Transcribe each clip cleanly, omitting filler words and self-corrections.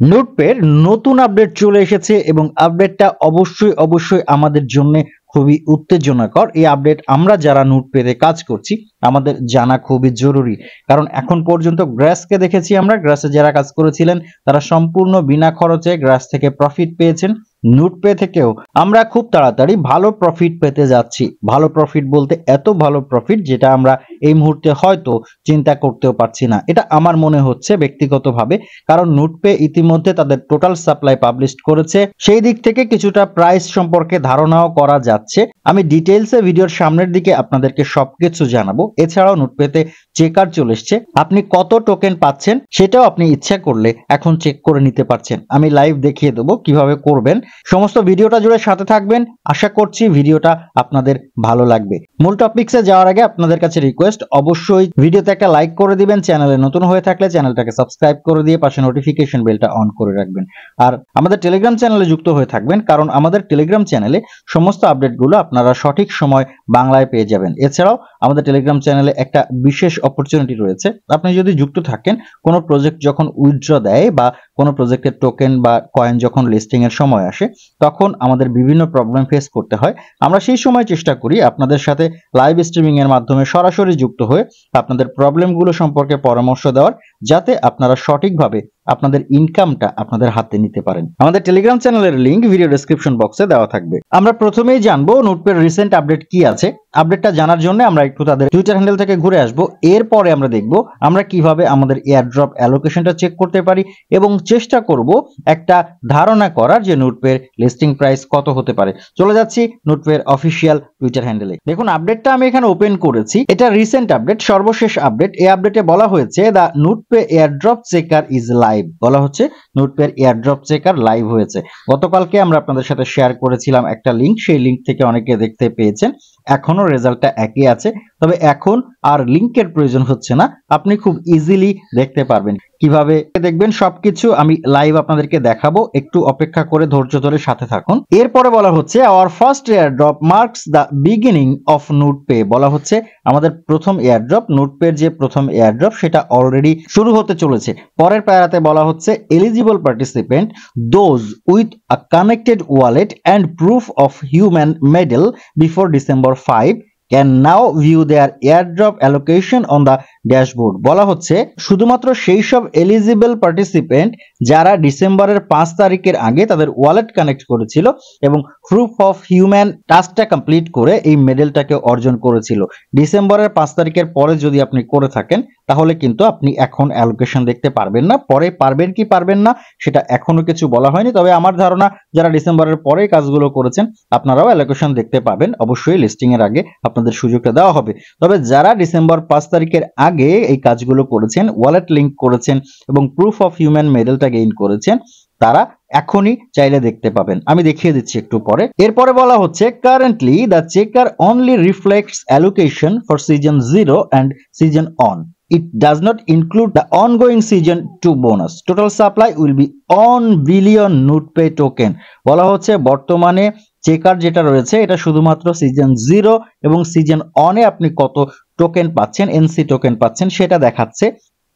Notepad নতুন update চলে এসেছে এবং আপডেটটা অবশ্যই আমাদের জন্য খুবই উত্তেজনাকর। এই আপডেট আমরা যারা নোটপ্যাডে কাজ করছি আমাদের জানা খুবই জরুরি। কারণ এখন পর্যন্ত গ্রাসকে দেখেছি, আমরা গ্রাসে যারা কাজ করেছিলেন তারা সম্পূর্ণ বিনা খরচে গ্রাস থেকে প্রফিট পেয়েছেন। নোটপে থেকেও আমরা খুব তাড়াতাড়ি ভালো প্রফিট পেতে যাচ্ছি। ভালো প্রফিট বলতে এত ভালো প্রফিট যেটা আমরা এই মুহূর্তে হয়তো চিন্তা করতেও পারছি না। এটা আমার মনে হচ্ছে ব্যক্তিগতভাবে, কারণ নোটপে ইতিমধ্যে তাদের টোটাল সাপ্লাই পাবলিশ করেছে। সেই দিক থেকে কিছুটা প্রাইস সম্পর্কে ধারণাও করা যাচ্ছে। আমি ডিটেইলসে ভিডিওর সামনের দিকে আপনাদেরকে সবকিছু জানাবো। এছাড়াও নোটপেতে চেকার চলে এসছে, আপনি কত টোকেন পাচ্ছেন সেটাও আপনি ইচ্ছা করলে এখন চেক করে নিতে পারছেন। আমি লাইভ দেখিয়ে দেবো কিভাবে করবেন। সমস্ত ভিডিওটা জুড়ে সাথে থাকবেন, আশা করছি ভিডিওটা আপনাদের ভালো লাগবে। মূল টপিকসে যাওয়ার আগে আপনাদের কাছে রিকোয়েস্ট, অবশ্যই ভিডিওতে একটা লাইক করে দিবেন। চ্যানেলে নতুন হয়ে থাকলে চ্যানেলটাকে সাবস্ক্রাইব করে দিয়ে পাশে নোটিফিকেশন বেলটা অন করে রাখবেন। আর আমাদের টেলিগ্রাম চ্যানেলে যুক্ত হয়ে থাকবেন, কারণ আমাদের টেলিগ্রাম চ্যানেলে সমস্ত আপডেটগুলো আপনারা সঠিক সময় বাংলায় পেয়ে যাবেন। এছাড়াও আমাদের টেলিগ্রাম চ্যানেলে একটা বিশেষ অপরচুনিটি রয়েছে। আপনি যদি যুক্ত থাকেন, কোনো প্রজেক্ট যখন উইথড্র দেয় বা কোনো প্রজেক্টের টোকেন বা কয়েন যখন লিস্টিং এর সময় আসে, তখন আমাদের বিভিন্ন প্রবলেম ফেস করতে হয়। আমরা সেই সময় চেষ্টা করি আপনাদের সাথে লাইভ স্ট্রিমিং এর মাধ্যমে সরাসরি যুক্ত হয়ে আপনাদের প্রবলেমগুলো সম্পর্কে পরামর্শ দেওয়ার, যাতে আপনারা সঠিকভাবে আপনাদের ইনকামটা আপনাদের হাতে নিতে পারেন। আমাদের টেলিগ্রাম চ্যানেলের লিংক ভিডিও ডেসক্রিপশন বক্সে দেওয়া থাকবে। আমরা প্রথমেই জানবো নোটপ্যাড রিসেন্ট আপডেট কি আছে। আপডেটটা জানার জন্য আমরা একটু তাদের টুইটার হ্যান্ডেল থেকে ঘুরে আসবো। এরপরে আমরা দেখব আমরা কিভাবে আমাদের এয়ারড্রপ অ্যালোকেশনটা চেক করতে পারি এবং চেষ্টা করব একটা ধারণা করার যে নোটপ্যাড লিস্টিং প্রাইস কত হতে পারে। চলে যাচ্ছি নোটপ্যাড অফিসিয়াল টুইটার হ্যান্ডেলে। দেখুন, আপডেটটা আমি এখানে ওপেন করেছি। এটা রিসেন্ট আপডেট, সর্বশেষ আপডেট। এই আপডেটে বলা হয়েছে the Notepad airdrop checker is live. বলা হচ্ছে নোটপ্যাড এয়ারড্রপ চেকার লাইভ হয়েছে। গতকালকে আমরা আপনাদের সাথে শেয়ার করেছিলাম একটা লিংক, সেই লিংক থেকে অনেকে দেখতে পেয়েছেন। এখনো রেজাল্টটা একই আছে, তবে এখন আর লিংকের প্রয়োজন হচ্ছে না, আপনি খুব ইজিলি দেখতে পারবেন। কিভাবে দেখবেন সবকিছু আমি লাইভ আপনাদেরকে দেখাবো, একটু অপেক্ষা করে ধৈর্য ধরে সাথে থাকুন। এরপরে বলা হচ্ছে our first airdrop marks the beginning of Notepay. বলা হচ্ছে আমাদের প্রথম এয়ারড্রপ, নোটপের যে প্রথম এয়ারড্রপ সেটা অলরেডি শুরু হতে চলেছে। পরের প্যারাতে বলা হচ্ছে eligible participant those with a connected wallet and proof of human medal before December 5 can now view their airdrop allocation on the dashboard. বলা হচ্ছে শুধুমাত্র সেই সব এলিজিবল পার্টিসিপেন্ট যারা ডিসেম্বরের 5 তারিখের আগে তাদের ওয়ালেট কানেক্ট করেছিল এবং প্রুফ অফ হিউম্যান টাস্কটা কমপ্লিট করে এই মেডেলটাকে অর্জন করেছিল। ডিসেম্বরের 5 তারিখের পরে যদি আপনি করে থাকেন তাহলে কিন্তু আপনি এখন অ্যালোকেশন দেখতে পারবেন না। পরে পারবেন কি পারবেন না সেটা এখনো কিছু বলা হয়নি, তবে আমার ধারণা যারা ডিসেম্বরের পরে কাজগুলো করেছেন আপনারাও অ্যালোকেশন দেখতে পাবেন। অবশ্যই লিস্টিং এর আগে আপনাদের সুযোগটা দেওয়া হবে। তবে যারা ডিসেম্বর 5 তারিখের আগে এই কাজগুলো করেছেন, ওয়ালেট লিংক করেছেন এবং প্রুফ অফ হিউম্যান মেডেলটা গেইন করেছেন, তারা এখনই চাইলে দেখতে পাবেন। আমি দেখিয়ে দিচ্ছি একটু পরে। এরপরে বলা হচ্ছে currently the checker only reflects allocation for season 0 and season on. It does not include the ongoing season 2 bonus. Total supply will be 1 billion NotePay token. বলা হচ্ছে বর্তমানে চেকার যেটা রয়েছে এটা শুধুমাত্র সিজন 0 এবং সিজন অনে আপনি কত টোকেন পাচ্ছেন, এনসি টোকেন পাচ্ছেন সেটা দেখাচ্ছে।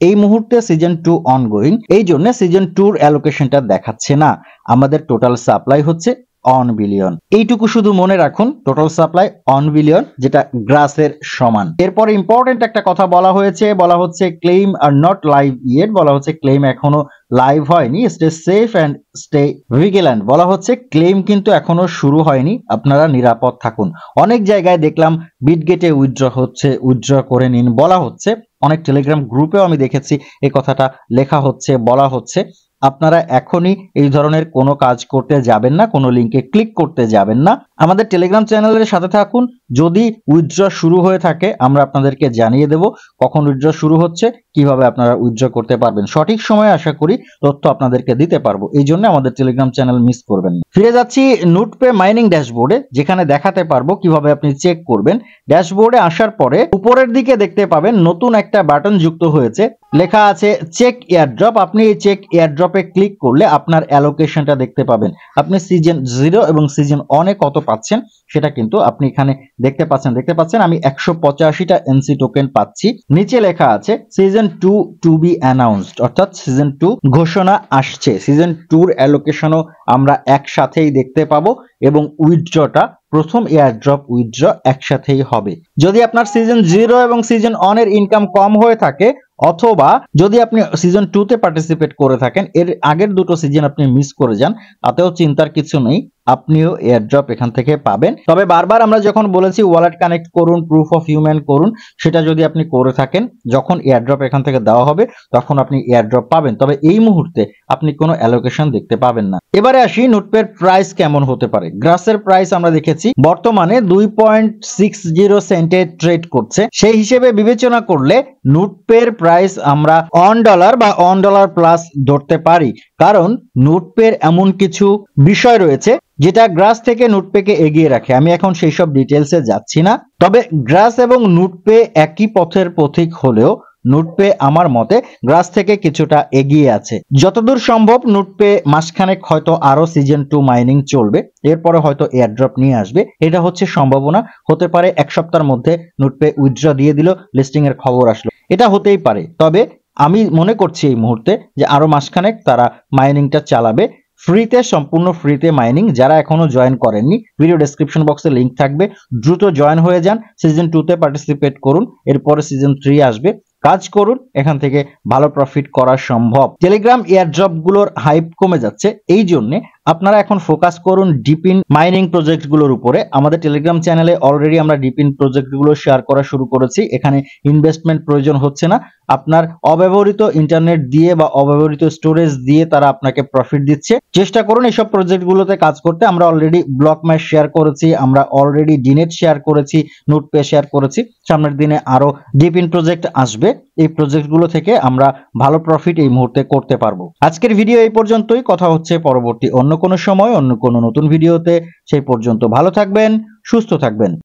এই মুহূর্তে সিজন 2 অনগোয়িং, এই জন্য সিজন 2 অ্যালোকেশনটা দেখাচ্ছে না। আমাদের টোটাল সাপ্লাই হচ্ছে 1 বিলিয়ন। এইটুকু শুধু মনে রাখুন, টোটাল সাপ্লাই 1 বিলিয়ন, যেটা গ্রাসের সমান। এরপর ইম্পর্টেন্ট একটা কথা বলা হয়েছে, বলা হচ্ছে claim are not live yet. বলা হচ্ছে ক্লেম এখনো লাইভ হয়নি, stay safe and stay vigilant. বলা হচ্ছে ক্লেম কিন্তু এখনো শুরু হয়নি, আপনারা নিরাপদ থাকুন। অনেক জায়গায় দেখলাম বিটগেটে উইথড্র হচ্ছে, উইথড্র করে নিন বলা হচ্ছে। অনেক টেলিগ্রাম গ্রুপেও আমি দেখেছি এই কথাটা লেখা হচ্ছে, বলা হচ্ছে। আপনারা এখনই এই ধরনের কোনো কাজ করতে যাবেন না, কোনো লিংকে ক্লিক করতে যাবেন না। আমাদের টেলিগ্রাম চ্যানেলের সাথে থাকুন। যদি উইথড্র শুরু হয়ে থাকে আমরা আপনাদেরকে জানিয়ে দেব কখন উইথড্র শুরু হচ্ছে, কিভাবে আপনারা উইথড্র করতে পারবেন। সঠিক সময়ে আশা করি তথ্য আপনাদেরকে দিতে পারবো, এই জন্য আমাদের টেলিগ্রাম চ্যানেল মিস করবেন না। ফিরে যাচ্ছি নোটপে মাইনিং ড্যাশবোর্ডে, যেখানে দেখাতে পারবো কিভাবে আপনি চেক করবেন। ড্যাশবোর্ডে আসার পরে উপরের দিকে দেখতে পাবেন নতুন একটা বাটন যুক্ত হয়েছে, লেখা আছে চেক এয়ারড্রপ। আপনি এই চেক এয়ারড্রপে ক্লিক করলে আপনার অ্যালোকেশনটা দেখতে পাবেন। আপনি সিজন 0 এবং সিজন অনে কত পাচ্ছেন সেটা কিন্তু আপনি এখানে দেখতে পাচ্ছেন। আমি 185টা এনসি টোকেন পাচ্ছি। নিচে লেখা আছে season season 2 to be announced, অর্থাৎ সিজন 2 ঘোষণা আসছে। সিজন 2 এর অ্যালোকেশনও আমরা একসাথেই দেখতে পাবো এবং উইথড্রটা প্রথম এয়ারড্রপ উইথড্র একসাথেই হবে। যদি আপনার সিজন 0 এবং সিজন 1 এর ইনকাম কম হয়ে থাকে, অথবা যদি আপনি সিজন 2 তে পার্টিসিপেট করে থাকেন, এর আগের দুটো সিজন আপনি মিস করে যান, তাতেও চিন্তার কিছু নেই, আপনিও এয়ারড্রপ এখান থেকে পাবেন। তবে বারবার আমরা যখন বলেছি ওয়ালেট কানেক্ট করুন, প্রুফ অফ হিউম্যান করুন, সেটা যদি আপনি করে থাকেন, যখন এয়ারড্রপ এখান থেকে দেওয়া হবে তখন আপনি এয়ারড্রপ পাবেন। তবে এই মুহূর্তে আপনি কোনো অ্যালোকেশন দেখতে পাবেন না। এবারে আসি নোটপের প্রাইস কেমন হতে পারে। গ্রাসের প্রাইস আমরা দেখেছি বর্তমানে 2.60 সেন্টে ট্রেড করছে। সেই হিসেবে বিবেচনা করলে নোটপের প্রাইস আমরা $1 বা $1 প্লাস ধরতে পারি, কারণ নোটপের এমন কিছু বিষয় রয়েছে যেটা গ্রাস থেকে নোটপেকে এগিয়ে রাখে। আমি এখন সেই সব ডিটেলসে যাচ্ছি না। তবে গ্রাস এবং নোটপে একই পথের পথিক হলেও নোটপে আমার মতে গ্রাস থেকে কিছুটা এগিয়ে আছে। যতদূর সম্ভব নোটপে মাসখানেক হয়তো আরো সিজন 2 মাইনিং চলবে, এরপরে হয়তো এয়ারড্রপ নিয়ে আসবে। এটা হচ্ছে সম্ভাবনা। হতে পারে এক সপ্তাহের মধ্যে নোটপে উইথড্র দিয়ে দিল, লিস্টিং এর খবর আসলো, এটা হতেই পারে। তবে আমি মনে করছি এই মুহূর্তে যে আরো মাসখানেক তারা মাইনিংটা চালাবে ফ্রিতে, সম্পূর্ণ ফ্রিতে মাইনিং। যারা এখনো জয়েন করেননি, ভিডিও ডেসক্রিপশন বক্সে লিংক থাকবে, দ্রুত জয়েন হয়ে যান, সিজন 2 তে পার্টিসিপেট করুন, এরপরে সিজন 3 আসবে, কাজ করুন, এখান থেকে ভালো প্রফিট করা সম্ভব। টেলিগ্রাম এয়ারড্রপ গুলোর হাইপ কমে যাচ্ছে, এই জন্য আপনারা এখন ফোকাস করুন ডিপিন মাইনিং প্রজেক্ট গুলোর উপরে। আমাদের টেলিগ্রাম চ্যানেলে অলরেডি আমরা ডিপিন প্রজেক্ট গুলো শেয়ার করা শুরু করেছি। এখানে ইনভেস্টমেন্ট প্রয়োজন হচ্ছে না, আপনার অব্যবহৃত ইন্টারনেট দিয়ে বা অব্যবহৃত স্টোরেজ দিয়ে তারা আপনাকে প্রফিট দিচ্ছে। চেষ্টা করুন এইসব প্রজেক্ট গুলোতে কাজ করতে। আমরা অলরেডি ব্লক ম্যাশ শেয়ার করেছি, আমরা অলরেডি ডিনেট শেয়ার করেছি, নোটপে শেয়ার করেছি, সামনের দিনে আরো ডিপিন প্রজেক্ট আসবে। এই প্রজেক্ট গুলো থেকে আমরা ভালো প্রফিট এই মুহূর্তে করতে পারবো। আজকের ভিডিও এই পর্যন্তই, কথা হচ্ছে পরবর্তী অন্য কোনো সময় অন্য কোনো নতুন ভিডিওতে। সেই পর্যন্ত ভালো থাকবেন, সুস্থ থাকবেন।